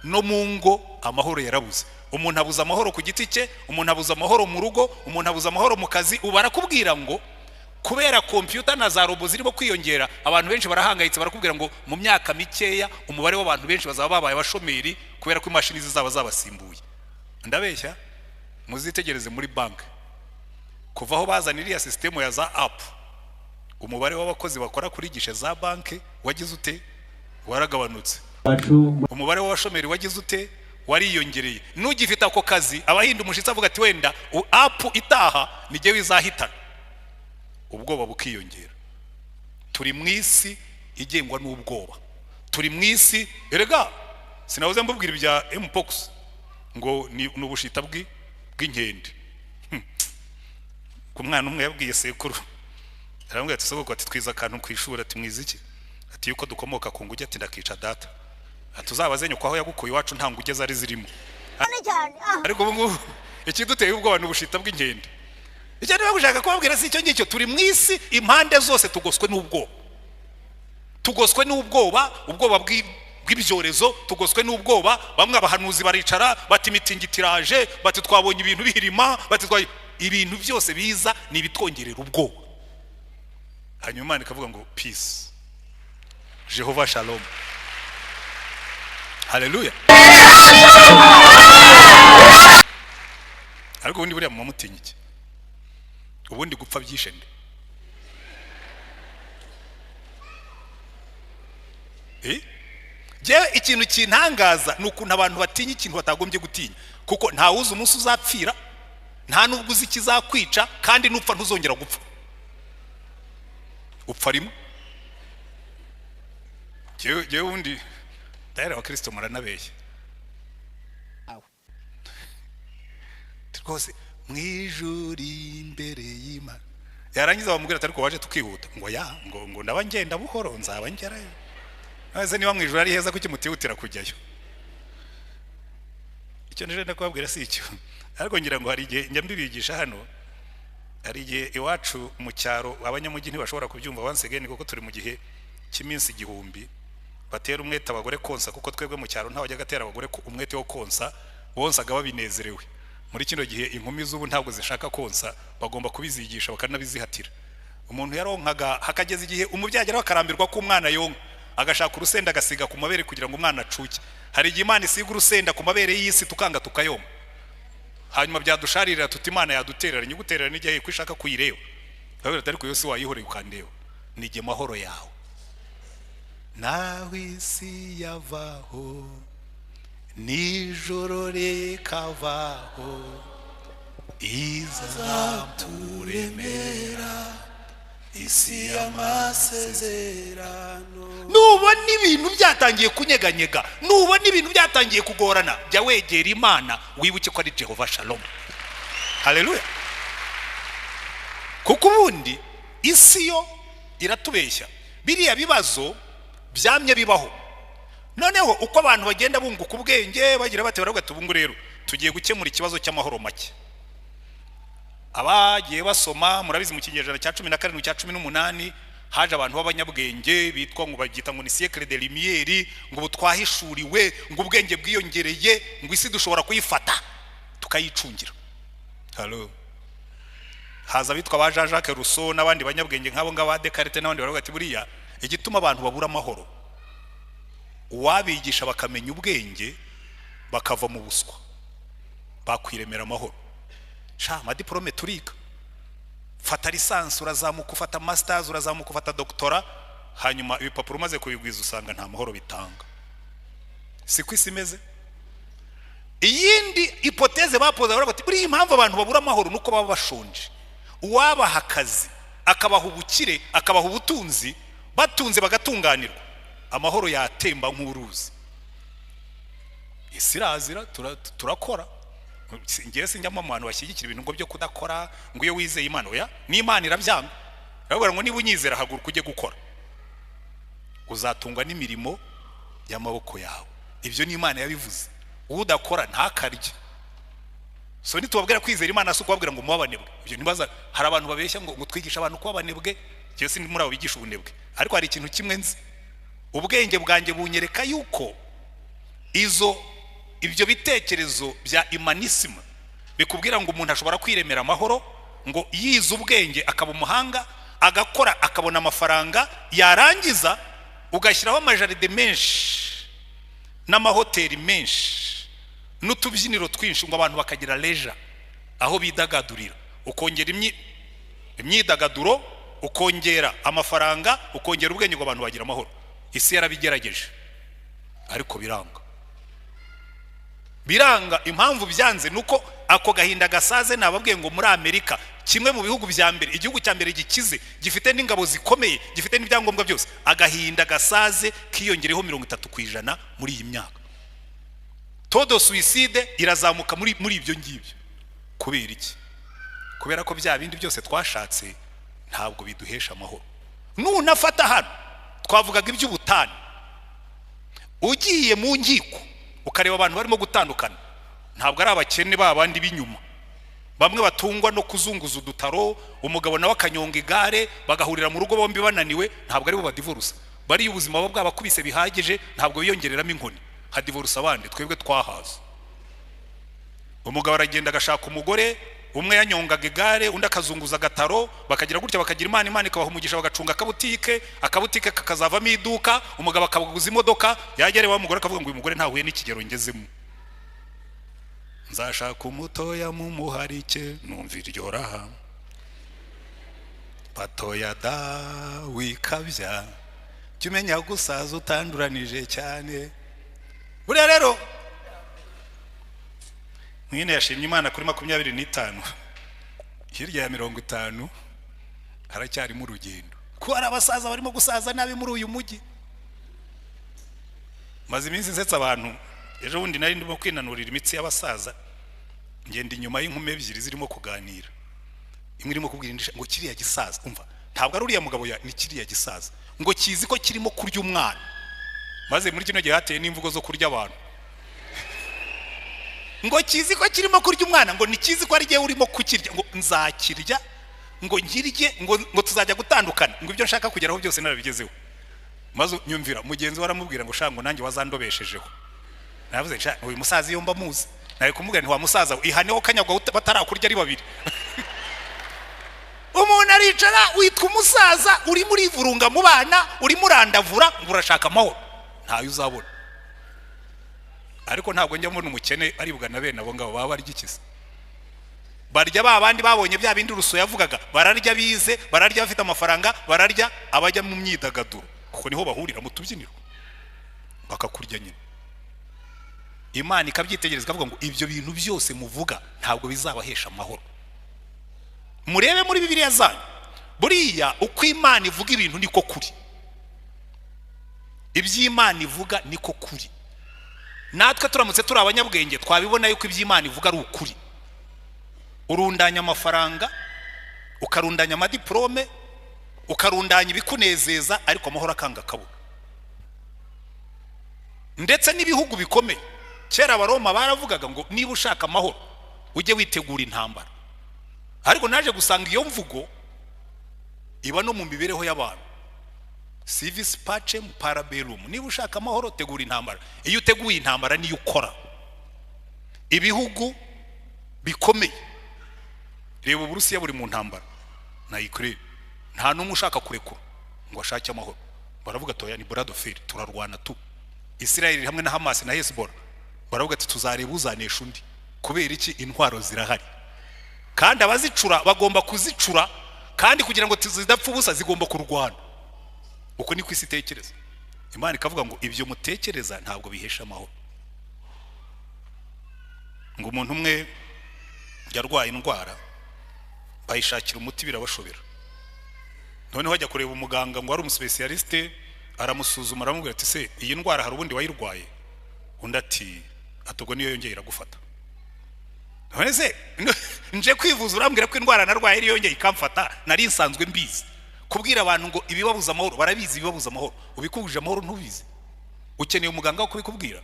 no mu ngo amahoro yarabuze. Umuntu abuza amahoro ku giti cye, umuntu abuza amahoro mu rugo, umuntu abuza amahoro mu kazi. Ubarakubwira ngo kubera computer na za robo zirimo kwiyongera, abantu benshi barahangayitse, barakubwira ngo mu myaka mikeya umubare w'abantu benshi bazaba babaye abashomeri kubera ko imashini zizaba zabasimbuye. Ndabeshya? Muzitegereze muri bank, kuva aho bazaniriya system ya za app, umubare w'abakozi bakora kuri gishe za banke wagize ute? Waragabanutse. Umubare w'abashomeri wagize ute? Wariyongereye. Nugifite ako kazi abahinda umushitsi avuga ati wenda app itaha nige wizahitana, ubwoba bukiyongera. Turi mwisi igengwa n'ubwoba, turi mwisi erega sinavuze mbubwira ibya mpox ngo ni ubushita bw'inkende. Ku mwana umwe yabwiye sekuru, arambwira ati sogoko ati twiza akantu kwishura, ati mwiza iki? Ati yuko dukomoka ku nguge, ati ndakica data. Atuzabaze nyoko aho yagukuye iwacu nta nguge zari zirimo. Ariko ubu ikiduteye ubwoba n'ubushita bw'inkende. Icyo niba gushaka kubabwira si icyo ngicyo. Turi mwisi impande zose tugoswe n'ubwoba, tugoswe n'ubwoba, ubwoba bw'ibyorezo, tugoswe n'ubwoba. Bamwe abahanuzi baricara bati mitingitiraje, bati twabonye ibintu bihirima, bati ibintu byose biza ni bitwongerera ubwoba. Hanyuma Imana ikavuga ngo peace, Jehova shalom, haleluya. Ariko ubundi buriya mumutinya iki? Ubundi gupfa byishe nde? Je ikintu kintangaza nukuntu abantu batinya ikintu batagombye gutinya, kuko nta wuzi umunsi uzapfira, nta nubwo uzi kizakwica, kandi nupfa ntuzongera gupfa. Upfa rimwe. Je undi daira wa Kristo muranabeshye. Twose mwijuri imbere y'Imana. Yarangiza bamubwira ati ariko waje tukihuta ngo ya ngo ndaba ngenda buhoro nzaba ngerayo. Aze niba mwijuru ari heza kuki mutihutira kujyayo? Icyo nije ndakubabwira si icyo. Ariko ngira ngo hari igihe njya mbibigisha hano, hari igihe iwacu mu cyaro abanyamujyi ntibashobora kubyumva once again, kuko turi mu gihe cy'iminsi 1000 batera umwete abagore konsa, kuko twebwe mu cyaro nta wajya gatera abagore umwete wo konsa, bonsaga babinezerewe. Muri kino gihe inkumi z'ubu ntabwo zishaka konsa, bagomba kubizigisha bakanabizihatira. Umuntu yaronkaga hakageza igihe umubyagera bakarambirwa ko umwana yonka, agashaka urusenda agasiga ku mabere kugira ngo umwana acuke. Hari igihe Imana isiga urusenda ku mabere y'isi tukanga tukayoma, hanyuma byadusharirira tuti Imana yaduterera, nyiguterera n'igihe kwishaka kuyireba. Babira ariko yose wayihoreye ukandeba, nige mahoro yawe nawe isi yavaho nijoro rekavaho izaturemera isi y'amasezerano. Nubona ibintu byatangiye kunyeganyega, nubona ibintu byatangiye kugorana, jya wegera Imana wibuke ko ari Jehova shalom, haleluya. Kuko ubundi isi yo iratubeshya, biriya bibazo byamye bibaho. Noneho uko abantu bagenda bunguka ubwenge bagira bate baravuga ati ubungu rero tugiye gukemura ikibazo cy'amahoro make. Abagiye basoma murabizi mu kinyejana cya 17 cya 18 haje abantu b'abanyabwenge bitwa ngo bagita ngo ni siècle de lumière, ngo butwahishuriwe, ngo ubwenge bwiyongereye, ngo isi dushobora kuyifata tukayicungira. Hallo. Haza bitwa ba Jacques Rousseau n'abandi banyabwenge nk'abo ngaba Descartes n'abandi baravuga ati buriya igituma abantu babura amahoro, uwabigisha bakamenya ubwenge bakava mu buswa, bakwiremera amahoro. Sha madiplome turiga, fata lisansi urazamuka ufata masters urazamuka ufata doctora, hanyuma ibipapuro maze kubigwiza usanga nta mahoro bitanga. Siko isi imeze. Iyindi hipoteze bapoza baravuga ati buri impamvu abantu babura amahoro nuko baba bashonje. Uwabaha akazi akabaha ubukire akabaha ubutunzi, batunze bagatunganirwa, amahoro yatemba nk'uruzi. Isi razira turakora. Ngiye sinjyamo abantu bashyigikira ibintu ngo byo kudakora, ngo iyo wizeye Imana oya ni Imana irabyanga. Aravuga ngo niba unyizera haguruka ujye gukora, uzatungwa n'imirimo y'amaboko yawe. Ibyo ni Imana yabivuze. Udakora ntakarye. So nitubabwira kwizera Imana si ukubabwira ngo mubabanebwe. Ibyo nibaza hari abantu babeshya ngo twigisha abantu kubabanebwe, cyo si muri abo bigisha ubunebwe. Ariko hari ikintu kimwe nzi, ubwenge bwanjye bunyereka yuko ibyo bitekerezo bya imanisme bikubwira ngo umuntu ashobora kwiremera amahoro, ngo yize ubwenge akaba umuhanga, agakora akabona amafaranga, yarangiza ugashyiraho amajaride menshi n'amahoteli menshi n'utubyiniro twinshi ngo abantu bakagira leisure aho bidagadurira, ukongera imyidagaduro, ukongera amafaranga, ukongera ubwenge ngo abantu bagira amahoro. Isi yarabigerageje ariko biranga. Impamvu byanze nuko ako gahinda gasaze nababwiye ngo muri Amerika, kimwe mu bihugu bya mbere, igihugu cya mbere gikize, gifite n'ingabo zikomeye, gifite n'ibyangombwa byose, agahinda gasaze kiyongereho 30% muri iyi myaka. Todo suicide irazamuka muri ibyo ngibyo. Kubera iki? Kubera ko bya bindi byose twashatse ntabwo biduhesha amahoro. Nunafata hano twavugaga iby'ubutani, ugiye mu nkiko ukareba abantu barimo gutandukana, ntabwo ari abakene babandi b'inyuma, bamwe batungwa no kuzunguza udutaro, umugabo nawe akanyonga igare, bagahurira mu rugo bombi bananiwe, ntabwo ari bo badivorce. Bari ubuzima bwo bwabakubise bihagije, ntabwo biyongereramo inkoni, hadivorce abandi, twebwe twahaza. Umugabo aragenda agashaka umugore, umwe yanyongaga igare, undi akazunguza agataro, bakagira gutya, bakagira Imana ikabaha umugisha, bagacunga akabutike kakazavamo iduka, umugabo akaguza imodoka, yagere wa mugore akavuga ngo uyu mugore ntahuye n'ikigero ngezemo, nzashaka umutoya mu muharike numvira iryo raha, batoya da wikabya jya umenya gusaza utanduranije cyane. Buriya rero mwine yashimye Imana kuri 25, hirya ya 50 haracyari mu rugendo, ko ari abasaza barimo gusaza nabi muri uyu mujyi. Maze iminsi nsetsa abantu, ejo bundi nari ndimo kwinanurira imitsi y'abasaza, ngenda inyuma y'inkume ebyiri zirimo kuganira, imwe irimo kubwira indisha ngo kiriya gisaza, umva ntabwo ari uriya mugabo ni kiriya gisaza, ngo kizi ko kirimo kurya umwana. Maze muri kino gihe hateye n'imvugo zo kurya abantu, ngo kizi ko kirimo kurya umwana, ngo nikizi ko ari giye urimo kukirya, ngo nzakirya, ngo ngirye, ngo tuzajya gutandukana, ngo ibyo nshaka kugeraho byose narabigezeho. Maze nyumvira mugenzi waramubwira ngo shango nanjye wazandobeshejeho. Navuze nsha uyu musaza iyo mba muzi, nawe kumubwira nti wa musaza ihaneho kanyagwa batarakurya ari babiri. Umuntu aricara witwa umusaza, uri muri vurunga mu bana, uri murandavura, ngo urashaka amahoro, ntayo uzabona. Ariko ntabwo njya mbona umukene aribwa na bene abo ngabo baba barya ikiza. Barya babandi babonye bya bindi Ruso yavugaga, bararya bize, bararya bafite amafaranga, bararya abajya mu myidagaduro, kuko niho bahurira mu tubyiniro bakakurya nyine. Imana ikabyitegereza ikavuga ngo ibyo bintu byose muvuga ntabwo bizabahesha amahoro. Murebe muri Bibiliya zanyu, buriya uko Imana ivuga ibintu niko kuri, iby'Imana ivuga niko kuri. Natwe turamutse turi abanyabwenge twabibona yuko iby'Imana ivuga ari ukuri. Urundanya amafaranga, ukarundanya amadiplome, ukarundanya ibikunezeza, ariko amahoro akanga kabura. Ndetse n'ibihugu bikomeye, kera abaroma baravugaga ngo niba ushaka amahoro ujye witegura intambara. Ariko naje gusanga iyo mvugo iba no mu mibereho y'abantu. Civis pacem para bellum, niba ushaka amahoro tegura intambara. Iyo uteguye intambara niyo ukora. Ibihugu bikomeye, reba Uburusiya buri mu ntambara na Ukraine, nta numwe ushaka kurekura ngo ashake amahoro. Baravuga toya ni bloda turarwana tu. Israel hamwe na Hamas na Hezbollah baravuga ati tuzareba uzanesha undi. Kubera iki? Intwaro zirahari, kandi abazicura bagomba kuzicura, kandi kugira ngo tuzidapfa ubusa zigomba kurwana. Uko ni kwisi tekereza. Imana ikavuga ngo ibyo mutekereza ntabwo bihesha amahoro. Ngo umuntu umwe yarwaye indwara, bayishakira umuti birabashobera. Noneho hajya kureba umuganga ngo ari umuspecialiste, aramusuzuma aramubwira ati se iyi ndwara hari ubundi wayirwaye? Undi ati atubwo niyo yongeye iragufata. None se nje kwivuza urambwira ko indwara narwaye iri yongeye ikamfata, nari nsanzwe mbizi. Kubwira abantu ngo ibibabuza amahoro, barabizi ibibabuza amahoro, ubikubuje amahoro ntubizi, ukeneye umuganga wo kubikubwira.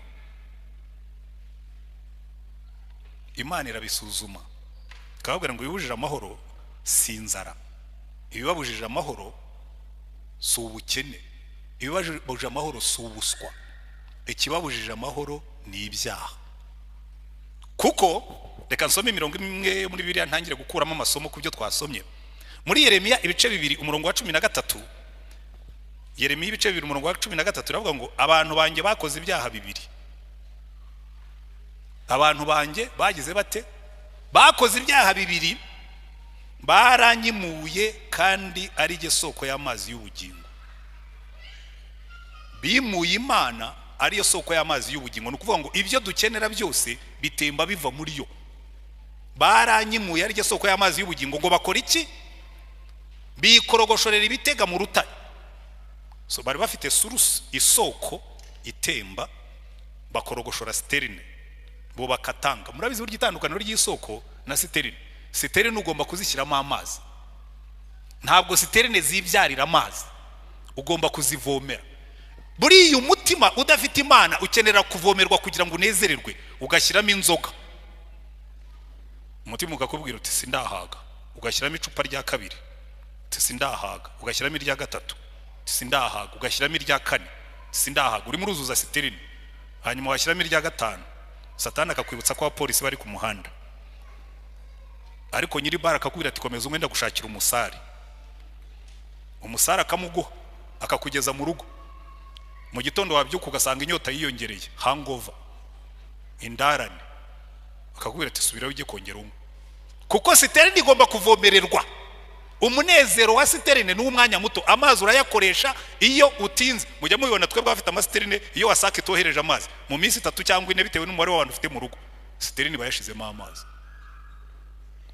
Imana irabisuzuma ikababwira ngo ibibujije amahoro si inzara, ibibabujije amahoro si ubukene, ibibujije amahoro si ubuswa. ikibabujije amahoro ni ibyaha. Kuko reka nsome imirongo imwe muri Bibiliya ntangire gukuramo amasomo ku byo twasomye. Muri Yeremiya ibice 2 umurongo wa 13, Yeremiya ibice 2 umurongo wa 13 iravuga ngo abantu banjye bakoze ibyaha bibiri. Abantu banjye bagize bate? Bakoze ibyaha bibiri, baranyimuye kandi ari je soko y'amazi y'ubugingo. Bimuye Imana ari yo soko y'amazi y'ubugingo, no kuvuga ngo ibyo dukenera byose bitemba biva muri yo. Baranyimuye ari je soko y'amazi y'ubugingo, ngo bakora iki? Bikorogoshorera ibitega mu rutare. So bari bafite source, isoko itemba, bakorogoshora sterine, bo bakatanga. Murabizi buryo itandukaniro ry'isoko na sterine. Sterine ugomba kuzishyiramo amazi, ntabwo sterine zibyarira amazi, ugomba kuzivomera. Buri umutima udafite Imana ukenera kuvomerwa kugira ngo unezererwe, ugashyiramo inzoga. Umutima ukakubwira uti sindahaga, ugashyiramo icupa rya kabiri, uti sindahaga, ugashyiramo irya gatatu, uti sindahaga, ugashyiramo irya kane, sindahaga, urimo uruzuza sterine. Hanyuma washyiramo irya gatanu, Satani akakwibutsa ko abapolisi bari ku muhanda, ariko nyiri bara akakubwira ati komeza umwenda gushakira umusari. Umusari akamuguha akakugeza mu rugo. Mu gitondo wabyuka ugasanga inyota yiyongereye, hangover, indarane, akakubwira ati subira ujye kongera umwe. Kuko sterine igomba kuvomererwa. Umunezero wa sterine ni umwanya muto, amazi urayakoresha iyo utinze. Mujya mubibona twebwe bafite amasterine, iyo wasaka itohereje amazi mu minsi 3 cyangwa 4 bitewe n'umubare w'abantu ufite mu rugo, sterine bayashizemo amazi,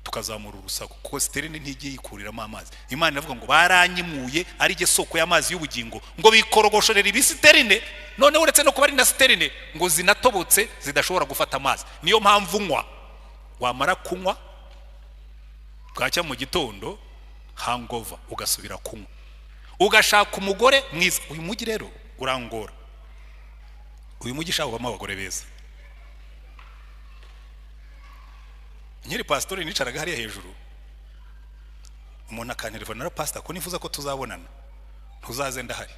tukazamura urusaku. Kuko sterine ntigiye yikuriramo amazi. Imana iravuga ngo baranyimuye ari je soko y'amazi y'ubugingo, ngo bikorogoshorera ibiterine. None uretse no kuba ari na sterine, ngo zinatobotse zidashobora gufata amazi. Niyo mpamvu nywa, wamara kunywa bwacya mu gitondo hangover, ugasubira kunywa, ugashaka umugore mwiza. Uyu mugi rero urangora, uyu mugi shaka abagore beza. Nyiri pastori nicaraga hariya hejuru, umuntu akantelefona na pastor ko nifuza ko tuzabonana, ntuzaze ndahari.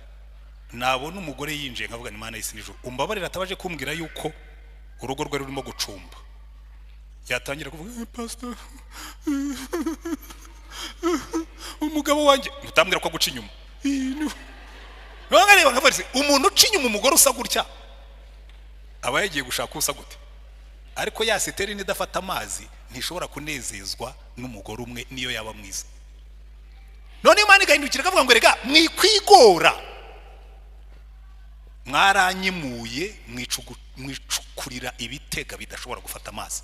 Nabona umugore yinjiye nkavuga ni Imana y'isi n'ijuru, umbabarira atabaje kumbwira yuko urugo rwe rurimo gucumba. Yatangira kuvuga pastor, umugabo wanjye, mutambwira ko guca inyuma. None nkavuze umuntu uca inyuma umugore usa gutya aba yagiye gushaka usa gute. Ariko ya sterine idafata amazi ntishobora kunezezwa n'umugore umwe niyo yaba mwiza. None Imana igahindukira kavuga ngo rega mwikwigora, mwaranyimuye mwicukurira ibitega bidashobora gufata amazi.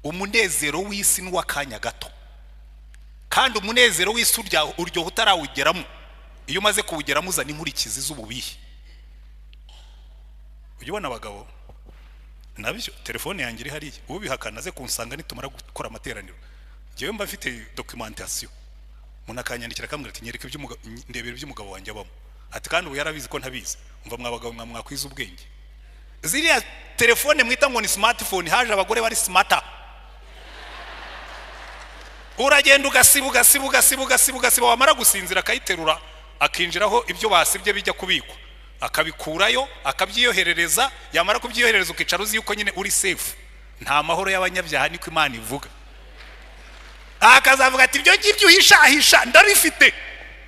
Umunezero w'isi n'uwakanya gato, kandi umunezero w'isi uryo utarawugeramo. Iyo umaze kuwugeramo uzana inkurikizi z'ububihi. Ujye ubona abagabo nabyo telefone yanjye iri hariya, ubihakana aze kunsanga nitumara gukora amateraniro, ngewe mba mfite documentation. Umuntu akanyandikira akamubwira ati nyereka ndebera iby'umugabo wanjye abamo. Ati kandi ubu yarabizi ko ntabizi. Umva mwabagabo mwakwiza ubwenge. Ziriya telefone mwita ngo ni smartphone, haje abagore bari smarter. Uragenda ugasibuga wamara gusinzira akayiterura akinjiraho ibyo basibye bijya kubikwa, akabikurayo akabyiyoherereza. Yamara kubyiyoherereza ukicara uzi yuko nyine uri safe. Nta mahoro y'abanyabyaha niko Imana ivuga. Akazavuga ati ibyo ngibyo uhisha ndabifite,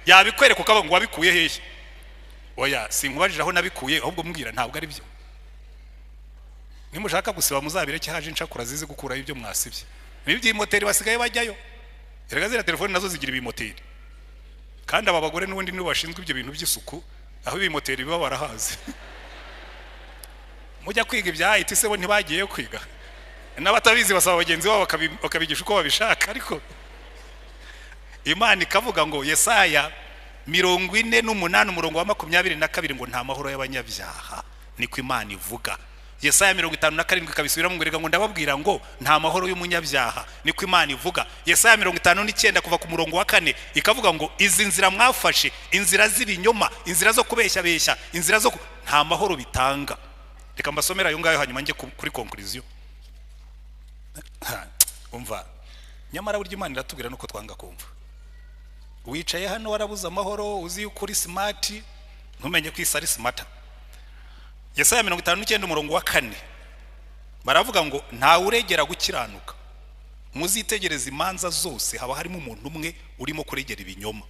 yabikwereka ukaba ngo wabikuye hehe. Oya sinkubajije aho nabikuye, ahubwo mbwira ntabwo ari byo. Nimushaka gusiba muzabire cyaje inshakura zizi gukurayo ibyo mwasibye. Nibyo moteri basigaye bajyayo. Erega zira telefone nazo zigira ibimoteri, kandi aba bagore n'ubundi nibo bashinzwe ibyo bintu by'isuku, aho ibimoteri biba barahaze. Mujya kwiga ibya IT se bo ntibagiye kwiga, n'abatabizi basaba bagenzi babo bakabigisha uko babishaka. Ariko Imana ikavuga ngo Yesaya 48 umurongo wa 22 ngo nta mahoro y'abanyabyaha niko Imana ivuga. Yesaya 57 kabisubiramo ngo rega ngo ndababwira ngo nta mahoro y'umunyabyaha niko Imana ivuga. Yesaya 59 kuva ku murongo wa 4 ikavuga ngo izi nzira mwafashe, inzira z'ibinyoma, inzira zo kubeshya beshya, inzira zo nta mahoro bitanga. Reka mbasomera ayo ngayo hanyuma nje kuri conclusion. Umva, nyamara burya Imana iratubwira nuko twanga kumva. Wicaye hano warabuza amahoro, uzi yuko uri smart, ntumenye ko isa ari smart. Yesaya 59 umurongo wa 4 baravuga ngo nta uregera gukiranuka, muzitegereza imanza zose haba harimo umuntu umwe urimo kuregera ibinyoma.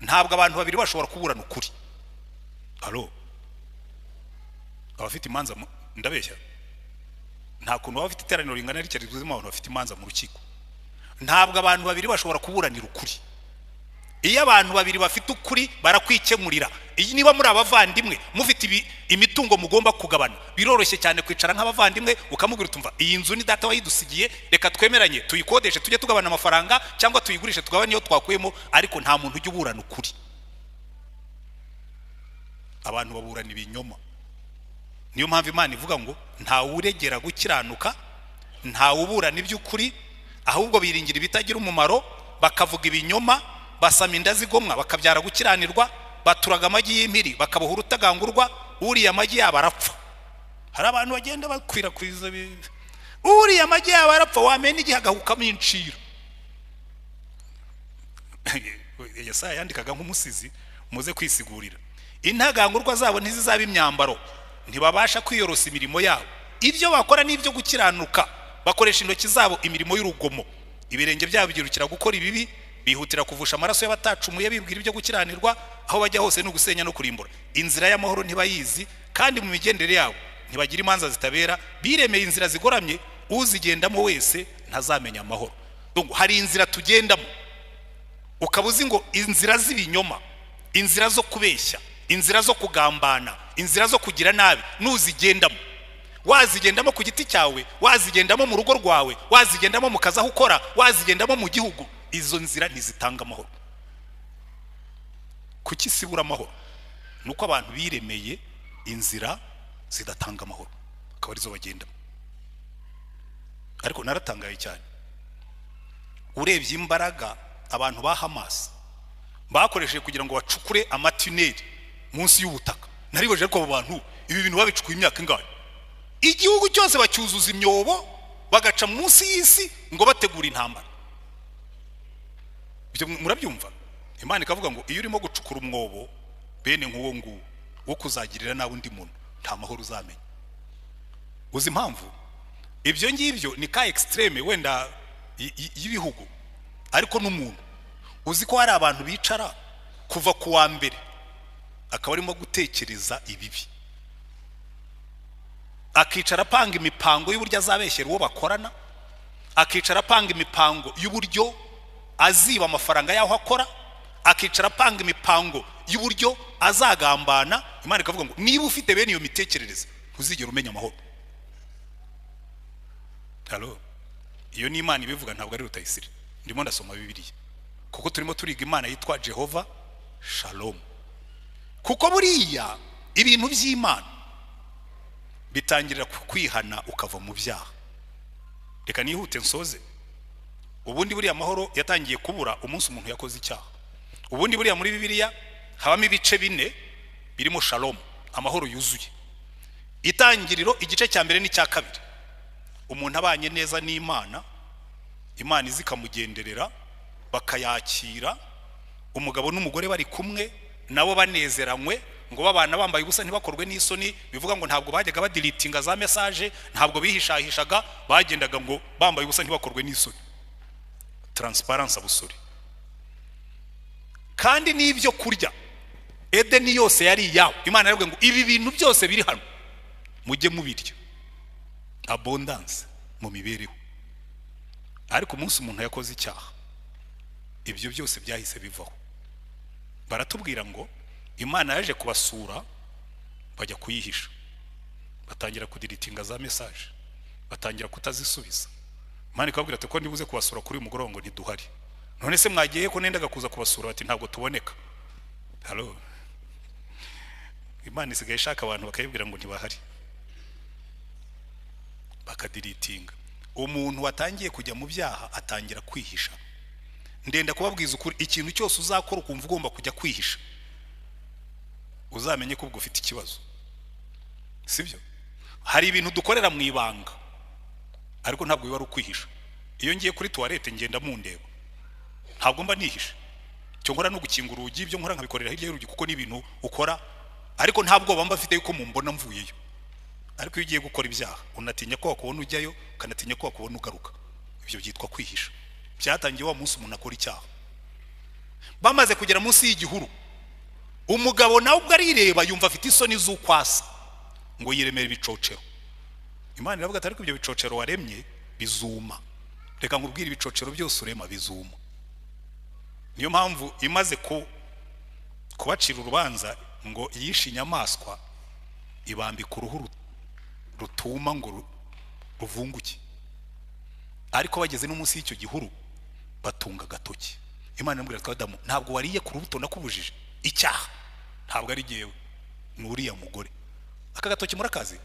Ntabwo abantu babiri bashobora kuburana ukuri. Abafite imanza ndabeshya, nta kuntu baba bafite iteraniro ringana rike rizuzimo abantu bafite imanza mu rukiko. Ntabwo abantu babiri bashobora kuburanira ukuri. Iyo abantu babiri bafite ukuri barakwikemurira. Iyi niba muri abavandimwe mufite imitungo mugomba kugabana, biroroshye cyane kwicara nk'abavandimwe ukamubwira utumva iyi nzu ni data wayidusigiye, reka twemeranye tuyikodeshe tujye tugabana amafaranga cyangwa tuyigurishe tugabane iyo twakuyemo, ariko nta muntu ujya uburana ukuri. Abantu baburana ibinyoma. Niyo mpamvu Imana ivuga ngo nta uregera gukiranuka, nta uburana iby'ukuri, ahubwo biringira ibitagira umumaro, bakavuga ibinyoma, basama inda zigomwa bakabyara gukiranirwa, baturaga amagi y'impiri bakaboha urutagangurwa, uriya amagi yabo arapfa. Hari abantu bagenda bakwirakwiza uriya amagi yabo arapfa, wamenya igihe agahukamo inciro. Yesaya yandikaga nk'umusizi, muze kwisigurira. Intagangurwa zabo ntizizaba imyambaro, ntibabasha kwiyorosa imirimo yabo. Ibyo bakora n'ibyo gukiranuka, bakoresha intoki zabo imirimo y'urugomo. Ibirenge byabo byirukira gukora ibibi, bihutira kuvusha amaraso y'abatacumuye bibwira ibyo gukiranirwa, aho bajya hose no gusenya no kurimbura. Inzira y'amahoro ntibayizi, kandi mu migendere yabo ntibagira imanza zitabera, biremeye inzira zigoramye, uzigendamo wese ntazamenya amahoro. Hari inzira tugendamo ukaba uzi ngo inzira z'ibinyoma, inzira zo kubeshya, inzira zo kugambana, inzira zo kugira nabi, nuzigendamo. Wazigendamo ku giti cyawe, wazigendamo mu rugo rwawe, wazigendamo mu kazi aho ukora, wazigendamo mu gihugu, izo nzira ntizitanga amahoro. Kuki sibura amahoro? Nuko abantu biremeye inzira zidatanga amahoro, akaba arizo bagendamo. Ariko naratangaye cyane, urebye imbaraga abantu ba Hamas bakoresheje kugira ngo bacukure amatuneli munsi y'ubutaka. Nariboje ariko abo bantu ibi bintu babicukuye imyaka ingahe? Igihugu cyose bacyuzuza imyobo bagaca munsi y'isi ngo bategura intambara. Ibyo murabyumva? Imana ikavuga ngo iyo urimo gucukura umwobo bene nk'uwo nguwo wo kuzagirira nawe undi muntu, nta mahoro uzamenya. Uzi impamvu? Ibyo ngibyo ni ka extreme wenda y'ibihugu, ariko n'umuntu uzi ko hari abantu bicara kuva ku wa mbere akaba arimo gutekereza ibibi, akicara apanga imipango y'uburyo azabeshyera uwo bakorana, akicara apanga imipango y'uburyo aziba amafaranga yaho akora, akicara apanga imipango y'uburyo azagambana. Imana ikavuga ngo niba ufite bene iyo mitekerereze ntuzigera umenya amahoro. Iyo ni Imana ibivuga, ntabwo ari Rutayisire. Ndimo ndasoma Bibiliya kuko turimo turiga Imana yitwa Jehova Shalom. Kuko buriya ibintu by'Imana bitangirira kwihana ukava mu byaha. Reka nihute nsoze. Ubundi buriya amahoro yatangiye kubura umunsi umuntu yakoze icyaha. Ubundi buriya muri Bibiliya habamo ibice 4 birimo Shalom, amahoro yuzuye. Itangiriro igice cya mbere n'icya kabiri, umuntu abanye neza n'Imana, Imana izikamugenderera, bakayakira, umugabo n'umugore bari kumwe nabo banezeranywe, ngo babana bambaye ubusa ntibakorwe n'isoni. Bivuga ngo ntabwo bajyaga badeletinga za message, ntabwo bihishahishaga, bagendaga ngo bambaye ubusa ntibakorwe n'isoni. Transparence abusuri. Kandi n'ibyo kurya Edeni yose yari yawo. Imana yaravuga ngo ibi bintu byose biri hano mujye mubirya. Abundance mu mibereho. Ariko umunsi umuntu yakoze icyaha, ibyo byose byahise bivaho. Baratubwira ngo Imana yaje kubasura, bajya kuyihisha, batangira kudeletinga za message, batangira kutazisubiza. Imana ikabwira ati ko ndibuze kubasura kuri umugoroba ngo ntiduhari. None se mwagiye ko nendaga kuza kubasura? Bati ntabwo tuboneka. Imana isigaye ishaka abantu bakayibwira ngo ntibahari, bakadeletinga. Umuntu watangiye kujya mu byaha atangira kwihisha. Ndenda kubabwiza ukuri, ikintu cyose uzakora ukumva ugomba kujya kwihisha, uzamenye ko ubwo ufite ikibazo. Sibyo? Hari ibintu dukorera mu ibanga ariko ntabwo biba ari ukwihisha. Iyo ngiye kuri toilette ngenda mu ndeba, ntabwo mba nihisha. Cyo nkora no gukinga urugi, ibyo nkora nkabikorera hirya y'urugi kuko ni ibintu ukora ariko nta bwoba mba afite yuko mumbona mvuyeyo. Ariko iyo ugiye gukora ibyaha unatinya ko wakubona ujyayo, ukanatinya ko wakubona ugaruka. Ibyo byitwa kwihisha. Byatangiye wa munsi umuntu akora icyaha. Bamaze kugera munsi y'igihuru, umugabo nawe ubwo arireba yumva afite isoni z'ukwasa ngo yiremere ibicocero. Imana iravuga ati ariko ibyo bicocero waremye bizuma, reka nkubwire ibicocero byose urema bizuma. Niyo mpamvu imaze kubacira urubanza ngo yishe inyamaswa ibambika uruhu rutuma ngo ruvunguke. Ariko bageze no munsi y'icyo gihuru batunga agatoki. Imana iramubwira ati Adamu, ntabwo wariye ku rubuto nakubujije, icyaha ntabwo ari jyewe n'uriya mugore. Aka gatoki murakazi?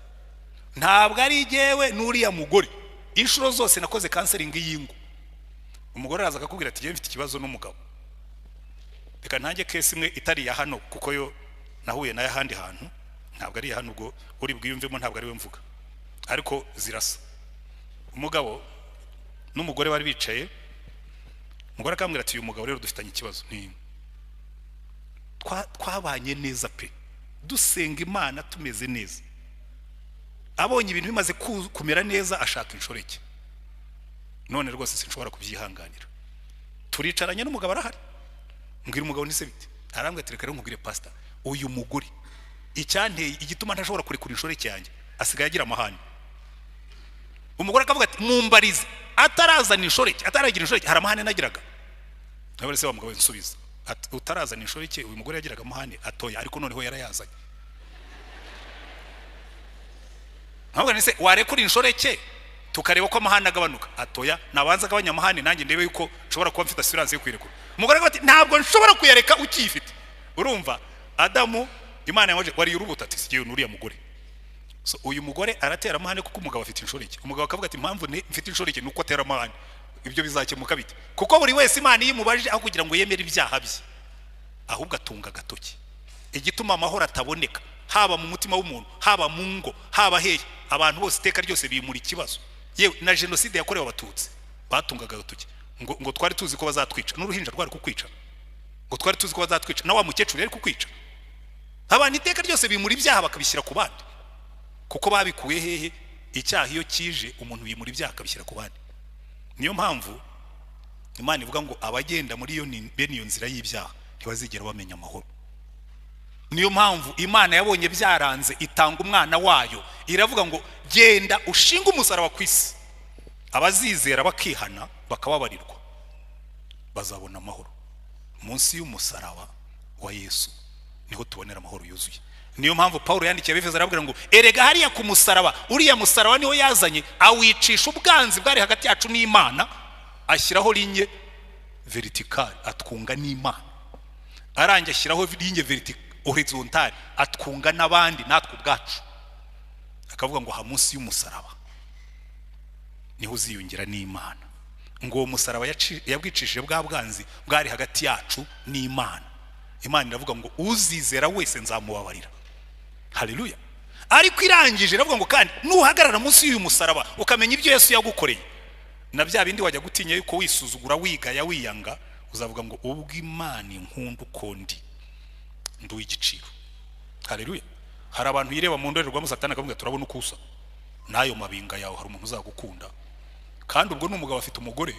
Ntabwo ari jyewe n'uriya mugore. Inshuro zose nakoze counseling y'ingo, umugore araza akakubwira ati mfite ikibazo n'umugabo, reka ntange case imwe itari ya hano kuko yo nahuye nayo ahandi hantu, ntabwo ari ya hano ubwo uri bwiyumvemo, ntabwo ari we mvuga, ariko zirasa. Umugabo n'umugore bari bicaye, umugore akambwira ati uyu mugabo rero dufitanye ikibazo, twabanye neza pe, dusenga Imana tumeze neza, abonye ibintu bimaze kumera neza ashaka inshoreke, none rwose sinshobora kubyihanganira. Turicaranye n'umugabo arahari, mbwira umugabo nise bite, arambwira ati reka nkubwire pastor, uyu mugore icyanteye igituma ntashobora kurekura inshoreke yanjye asigaye agira amahane. Umugore akavuga ati mumbarize, atarazana inshoreke, ataragira inshoreke hari amahane nagiraga. Nawe se wa mugabo nsubiza, utarazana inshoreke uyu mugore yagiraga amahane atoya, ariko noneho yarayazanye. Ntabwo nise warekura inshoreke tukareba ko amahane agabanuka, atoya nabanza agabanya amahane nanjye ndebe yuko nshobora kuba mfite assurance yo kwirekura. Umugore akavuga ati ntabwo nshobora kuyareka ukifite. Urumva Adamu Imana yaje wari urubuta ati sigiye n'uriya mugore. So uyu mugore aratera amahane kuko umugabo afite inshoreke. Umugabo akavuga ati impamvu mfite inshoreke nuko atera amahane. Ibyo bizakemuka bite? Kuko buri wese Imana yimubajije aho kugira ngo yemere ibyaha bye, ahubwo atunga agatoki. Igituma amahoro ataboneka haba mu mutima w'umuntu, haba mu ngo, haba hehe, abantu bose iteka ryose bimura ikibazo. Yewe na genocide yakorewe abatutsi batungaga agatoki ngo twari tuzi ko bazatwica, n'uruhinja rwari kukwica, ngo twari tuzi ko bazatwica, na wa mukecuru yari kukwica. Abantu iteka ryose bimura ibyaha bakabishyira ku bandi, kuko babikuye hehe? Icyaha iyo kije umuntu yimura ibyaha akabishyira ku bandi. Niyo mpamvu Imana ivuga ngo abagenda muri iyo nzira y'ibyaha ntibazigera bamenya amahoro. Niyo mpamvu Imana yabonye byaranze itanga umwana wayo, iravuga ngo genda ushinga umusaraba ku isi, abazizera bakihana bakababarirwa bazabona amahoro. Munsi y'umusaraba wa Yesu niho tubonera amahoro yuzuye. Niyo mpamvu Paulo yandikiye Efeso arabwira ngo erega hariya ku musaraba, uriya musaraba niho yazanye awicisha ubwanzi bwari hagati yacu n'Imana, ashyiraho linye vertical atwunga n'Imana, arangiye ashyiraho linye horizontal atwunga n'abandi natwe ubwacu. Akavuga ngo ha munsi y'umusaraba niho uziyungira n'Imana, ngo uwo musaraba yabwicishije bwa bwanzi bwari hagati yacu n'Imana. Imana iravuga ngo uzizera wese nzamubabarira. Haleluya. Ariko irangije iravuga ngo kandi nuhagarara munsi y'uyu musaraba ukamenya ibyo Yesu yagukoreye, na bya bindi wajya gutinya yuko wisuzugura wigaya wiyanga, uzavuga ngo ubwo Imana inkunda ukondi nduye igiciro. Haleluya. Hari abantu yireba mu ndorerwamo Satani akavuga turabona uko usa nayo mabinga yawe, hari umuntu uzagukunda. Kandi ubwo n'umugabo afite umugore,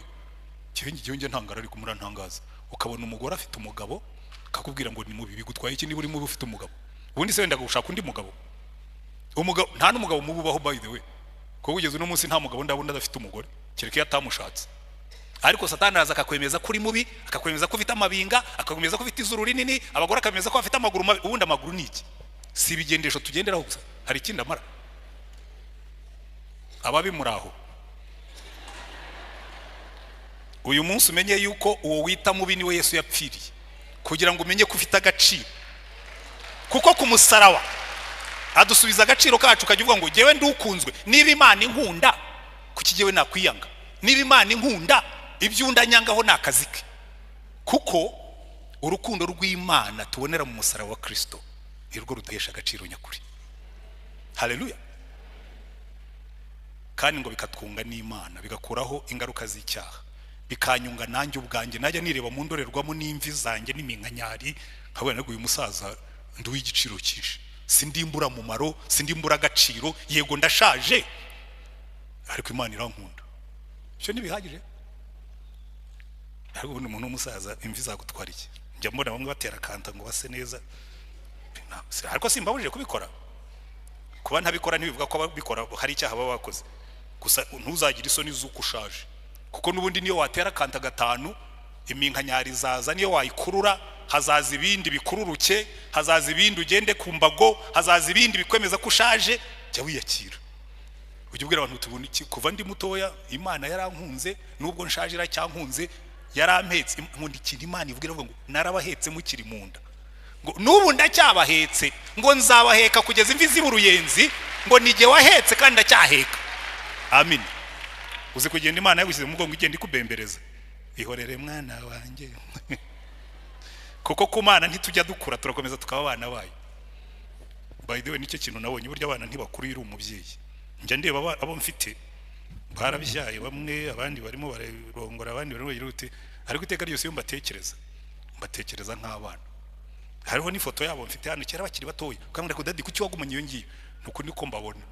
kirengeje ntangara ari kumurantangaza, ukabona umugore afite umugabo akakubwira ngo ni mubi bigutwaye iki niba uri mubi ufite umugabo, ubundi se wenda gushaka undi mugabo. Umugabo nta n'umugabo mububaho by the way, ko kugeza no munsi nta mugabo ndabona adafite umugore kereka yatamushatse. Ariko Satani araza akakwemeza kuri mubi, akakwemeza ko ufite amabinga, akakwemeza ko ufite izuru rinini, abagore akameza ko afite amaguru mabi. Ubundi amaguru ni iki? Si bigendesho tugenderaho gusa, hari ikindi amara. Ababi muraho uyu munsi umenye yuko uwo wita mubi niwe Yesu yapfiriye, kugira ngo umenye ko ufite agaciro. Kuko ku musaraba adusubiza agaciro kacu, kagivuga ngo jewe ndukunzwe, niba Imana inkunda kuki jewe nakwiyanga, niba Imana inkunda ibyunda nyangaho nakazike. Kuko urukundo rw'Imana tubonera mu musaraba wa Kristo nirwo rutesha agaciro nyakuri. Haleluya. Kandi ngo bikatwunga n'Imana, bigakuraho ingaruka z'icyaha, bikanyunga nanjye ubwanjye. Najya nireba mu ndorerwamo n'imvi zanjye n'iminkanyari, nkabona uyu musaza ndi w'igiciro cyinshi, sindimbura mumaro, sindimbura agaciro, yego ndashaje ariko Imana irankunda. Cyo nibihagije. Ariko umuntu w'umusaza imvi zagutwara iki? Njya mbona bamwe batera kanta ngo base neza, ariko simbabujije kubikora. Kuba ntabikora ntibivuga ko ababikora hari icyaha baba bakoze, gusa ntuzagira isoni z'uko ushaje, kuko nubundi niyo watera kanta gatanu iminkanyari zaza, niyo wayikurura hazaza ibindi bikururuke, hazaza ibindi ugende ku mbago, hazaza ibindi bikwemeza ko ushaje. Jya wiyakira, ujye ubwira abantu tubona iki, kuva ndi mutoya Imana yarankunze, nubwo nshaje iracyankunze, yarampetse. Nkunda ikintu Imana ivugira ngo narabahetse mukiri mu nda, ngo nubu ndacyabahetse, ngo nzabaheka kugeza imvi z'uruyenzi, ngo nige wahetse kandi ndacyaheka. Amen. Uzi kugenda Imana yagushyize mu mugongo igenda ikubembereza, ihorere mwana wanjye. Kuko ku Mana ntitujya dukura, turakomeza tukaba abana bayo. By the way, nicyo kintu nabonye, burya abana ntibakuru iri umubyeyi. Njya ndeba abo mfite barabyaye bamwe, abandi barimo bararongora, abandi barimo yirute, ariko iteka ryose iyo mbatekereza nk'abana. Hariho n'ifoto yabo mfite hano kera bakiri batoya, kandi ko dadi kuki wagumanye iyo ngiyo, nuko niko mbabona.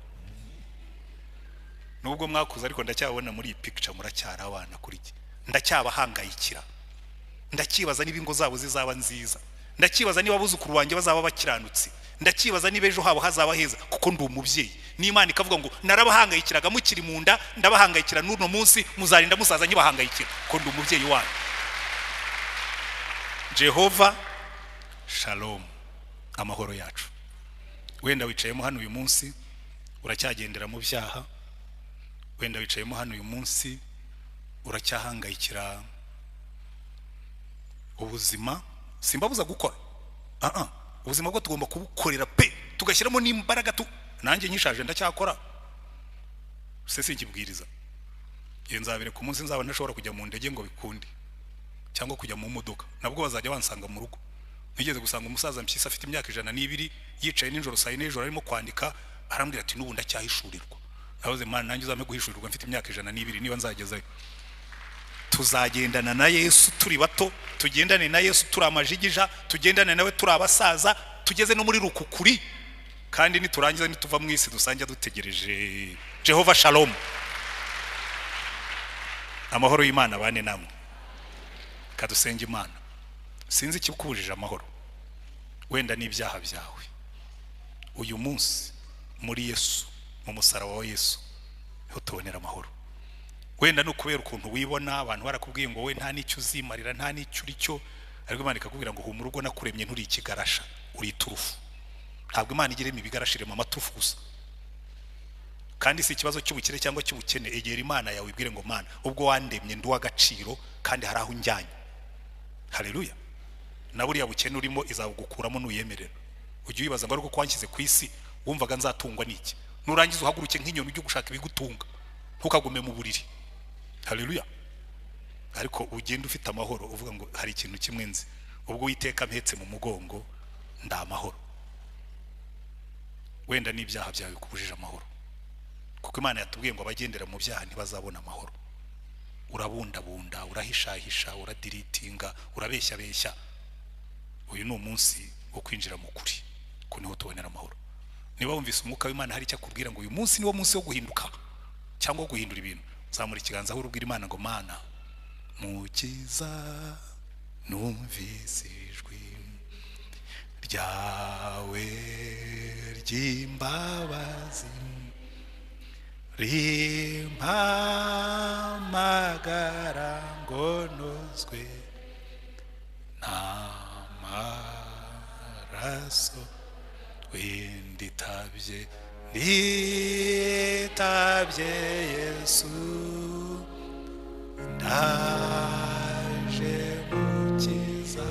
Nubwo mwakuze ariko ndacyabona muri iyi picture muracyari abana kuri iki. Ndacyabahangayikira, ndakibaza niba ingo zabo zizaba nziza, ndakibaza niba abuzukuru wanjye bazaba bakiranutse, ndakibaza niba ejo habo hazaba heza, kuko ndi umubyeyi. N'Imana ikavuga ngo narabahangayikiraga mukiri mu nda, ndabahangayikira n'uno munsi, muzarinda musaza nyibahangayikira, kuko ndi umubyeyi wanyu. Jehova Shalom, amahoro yacu. Wenda wicayemo hano uyu munsi uracyagendera mu byaha, wenda wicayemo hano uyu munsi uracyahangayikira ubuzima. Simbabuza gukora, ubuzima bwo tugomba kubukorera pe, tugashyiramo n'imbaraga. Nanjye nyishaje ndacyakora, se sinkibwiriza. Nzabire ku munsi nzaba ntashobora kujya mu ndege ngo bikunde, cyangwa kujya mu modoka, nabwo bazajya bansanga mu rugo. Nigeze gusanga umusaza mpyisi afite imyaka 102 yicaye nijoro saa 4 nijoro arimo kwandika, arambwira ati nubu ndacyahishurirwa. Nahoze Mana nanjye uzame guhishurirwa mfite imyaka 102 niba nzagezayo. Tuzagendana na Yesu turi bato, tugendane na Yesu turi amajigija, tugendane nawe turi abasaza, tugeze no muri rukukuri, kandi niturangiza nituva mu isi dusanjya dutegereje Jehova Shalom. Amahoro y'Imana bane namwe. Kadusenge Imana. Sinzi ikikubujije amahoro, wenda n'ibyaha byawe. Uyu munsi muri Yesu, mu musaraba wa Yesu, niho tubonera amahoro. Wenda no kubera ukuntu wibona, abantu barakubwiye ngo we nta nicyo uzimarira, nta nicyo uri cyo, ariko Imana ikakubwira ngo humura, ubwo nakuremye nturi ikigarasha, uri iturufu. Ntabwo Imana igiremo ibigarashire mu maturufu gusa. Kandi si ikibazo cy'ubukire cyangwa cy'ubukene, egera Imana yawe ibwire ngo Mana, ubwo wandemye ndi w'agaciro kandi hari aho njyanye. Haleluya. Na buriya bukene urimo izabugukuramo nuyemerera. Ujye wibaza ngo ariko kwankize ku isi wumvaga nzatungwa n'iki, nurangiza uhaguruke nk'inyoni ujye gushaka ibigutunga, ntukagume mu buriri. Haleluya. Ariko ugenda ufite amahoro, uvuga ngo hari ikintu kimwe nzi, ubwo Uwiteka mpetse mu mugongo nda amahoro. Wenda n'ibyaha byawe kubujije amahoro, kuko Imana yatubwiye ngo abagendera mu byaha ntibazabona amahoro. Urabundabunda, urahishahisha, uradiritinga, urabeshya beshya. Uyu ni umunsi wo kwinjira mu kuri, ko niho tubonera amahoro. Niba wumvise umwuka w'Imana hari icyo akubwira ngo uyu munsi niwo munsi wo guhinduka cyangwa guhindura ibintu, zamura ikiganza aho urubwira Imana ngo Mana mukiza, numvise ijwi ryawe ry'imbabazi rimpamagara ngo nozwe n'amaraso, wenditabye Yesu, ndaje mukiza,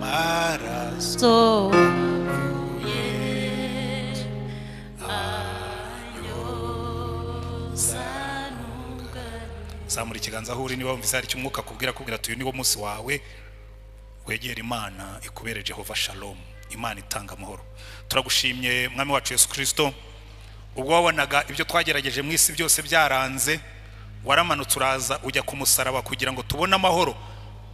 amaraso zamura ikiganza aho uri. Niba wumvise hari icyo umwuka akubwira tuyu niwo munsi wawe, wegera Imana ikubere Jehova Shalom, Imana itanga amahoro. Turagushimye Mwami wacu Yesu Kristo, ubwo wabonaga ibyo twagerageje mu isi byose byaranze, waramanutse uraza ujya ku musaraba kugira ngo tubone amahoro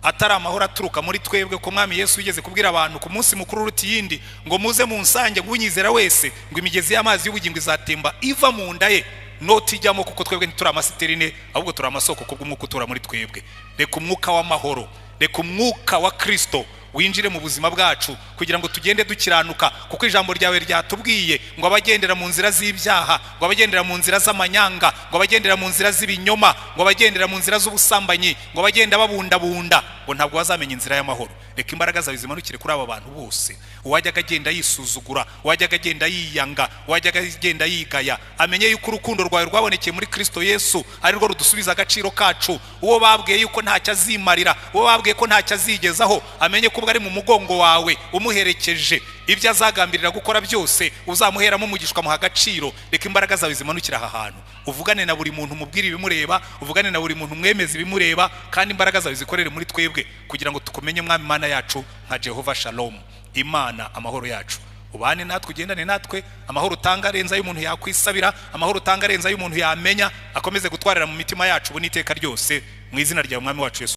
atari amahoro aturuka muri twebwe, ko mwami Yesu yigeze kubwira abantu ku munsi mukuru uruta iyindi ngo muze mu nsange ngo unyizera wese ngo imigezi y'amazi y'ubugingo izatemba iva mu nda ye, notijyamo kuko twebwe ntituri amasiterine ahubwo turi amasoko kubw'umwuka utura muri twebwe. Reka umwuka w'amahoro, reka umwuka wa Kristo winjire mu buzima bwacu kugira ngo tugende dukiranuka, kuko ijambo ryawe ryatubwiye ngo abagendera mu nzira z'ibyaha, ngo abagendera mu nzira z'amanyanga, ngo abagendera mu nzira z'ibinyoma, ngo abagendera mu nzira z'ubusambanyi, ngo abagenda babundabunda ngo ntabwo bazamenya inzira y'amahoro. Reka imbaraga zawe zimanukire kuri aba bantu bose, uwajyaga agenda yisuzugura, uwajyaga agenda yiyanga, uwajyaga agenda yigaya, amenye yuko urukundo rwawe rwabonekeye muri Kristo Yesu ari rwo rudusubiza agaciro kacu. Uwo babwiye yuko ntacyo azimarira, uwo babwiye ko ntacyo azigezaho, amenye ko ubwo ari mu mugongo wawe umuherekeje, ibyo azagambirira gukora byose uzamuheramo umugishwa mu agaciro. Reka imbaraga zawe zimanukira aha hantu, uvugane na buri muntu, umubwire ibimureba, uvugane na buri muntu, mwemeze ibimureba, kandi imbaraga zawe zikorere muri twebwe kugira ngo tukumenye mwami Imana yacu nka Jehova Shalom. Imana amahoro yacu ubane natwe, ugendane natwe, amahoro utanga arenza y'umuntu yakwisabira, amahoro utanga arenza y'umuntu yamenya, akomeze gutwarira mu mitima yacu ubu n'iteka ryose, mu izina rya mwami wacu Yesu.